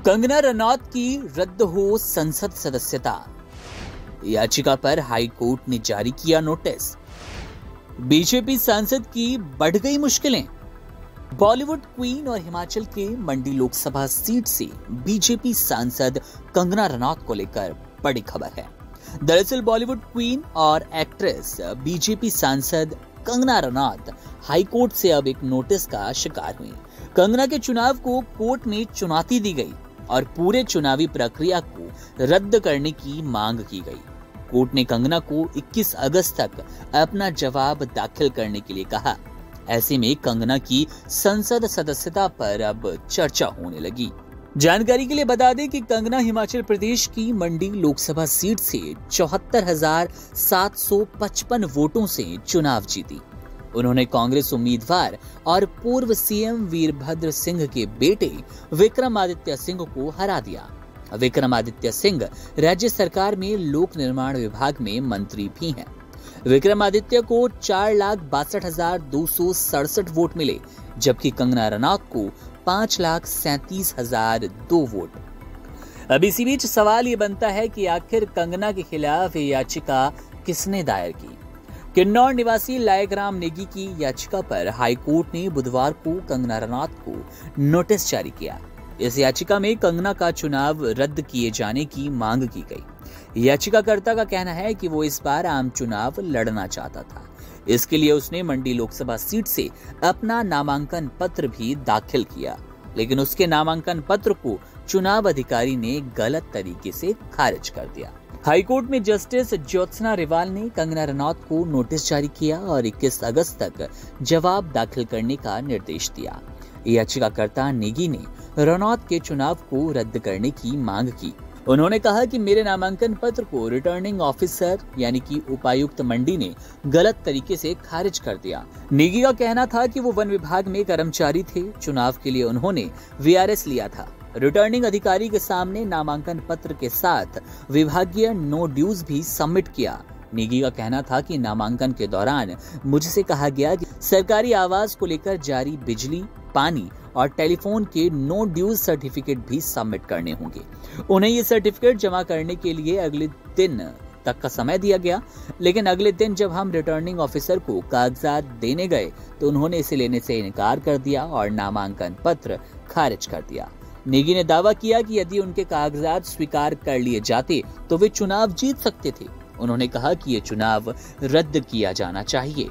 कंगना रनौत की रद्द हो संसद सदस्यता, याचिका पर हाई कोर्ट ने जारी किया नोटिस। बीजेपी सांसद की बढ़ गई मुश्किलें। बॉलीवुड क्वीन और हिमाचल के मंडी लोकसभा सीट से बीजेपी सांसद कंगना रनौत को लेकर बड़ी खबर है। दरअसल बॉलीवुड क्वीन और एक्ट्रेस बीजेपी सांसद कंगना रनौत हाईकोर्ट से अब एक नोटिस का शिकार हुई। कंगना के चुनाव को कोर्ट में चुनौती दी गई और पूरे चुनावी प्रक्रिया को रद्द करने की मांग की गई। कोर्ट ने कंगना को 21 अगस्त तक अपना जवाब दाखिल करने के लिए कहा। ऐसे में कंगना की संसद सदस्यता पर अब चर्चा होने लगी। जानकारी के लिए बता दें कि कंगना हिमाचल प्रदेश की मंडी लोकसभा सीट से 74,755 वोटों से चुनाव जीती। उन्होंने कांग्रेस उम्मीदवार और पूर्व सीएम वीरभद्र सिंह के बेटे विक्रमादित्य सिंह को हरा दिया। विक्रमादित्य सिंह राज्य सरकार में लोक निर्माण विभाग में मंत्री भी हैं। विक्रमादित्य को 4,62,267 वोट मिले, जबकि कंगना रनौत को 5,37,002 वोट। अब इसी बीच सवाल ये बनता है कि आखिर कंगना के खिलाफ ये याचिका किसने दायर की। किन्नौर निवासी लायकराम नेगी की याचिका पर हाईकोर्ट ने बुधवार को कंगना रनौत को नोटिस जारी किया। इस याचिका में कंगना का चुनाव रद्द किए जाने की मांग की गई। याचिकाकर्ता का कहना है कि वो इस बार आम चुनाव लड़ना चाहता था। इसके लिए उसने मंडी लोकसभा सीट से अपना नामांकन पत्र भी दाखिल किया, लेकिन उसके नामांकन पत्र को चुनाव अधिकारी ने गलत तरीके से खारिज कर दिया। हाईकोर्ट में जस्टिस ज्योत्सना रिवाल ने कंगना रनौत को नोटिस जारी किया और 21 अगस्त तक जवाब दाखिल करने का निर्देश दिया। याचिकाकर्ता नेगी ने रनौत के चुनाव को रद्द करने की मांग की। उन्होंने कहा कि मेरे नामांकन पत्र को रिटर्निंग ऑफिसर यानी कि उपायुक्त मंडी ने गलत तरीके से खारिज कर दिया। नेगी का कहना था कि वो वन विभाग में कर्मचारी थे। चुनाव के लिए उन्होंने वीआरएस लिया था। रिटर्निंग अधिकारी के सामने नामांकन पत्र के साथ विभागीय नो ड्यूज भी सबमिट किया। नेगी का कहना था कि नामांकन के दौरान मुझसे कहा गया कि सरकारी आवास को लेकर जारी बिजली, पानी और टेलीफोन के नो ड्यूज सर्टिफिकेट भी सबमिट करने होंगे। उन्हें ये सर्टिफिकेट जमा करने के लिए अगले दिन तक का समय दिया गया, लेकिन अगले दिन जब हम रिटर्निंग ऑफिसर को कागजात देने गए तो उन्होंने इसे लेने से इनकार कर दिया और नामांकन पत्र खारिज कर दिया। नेगी ने दावा किया कि यदि उनके कागजात स्वीकार कर लिए जाते तो वे चुनाव जीत सकते थे। उन्होंने कहा कि ये चुनाव रद्द किया जाना चाहिए।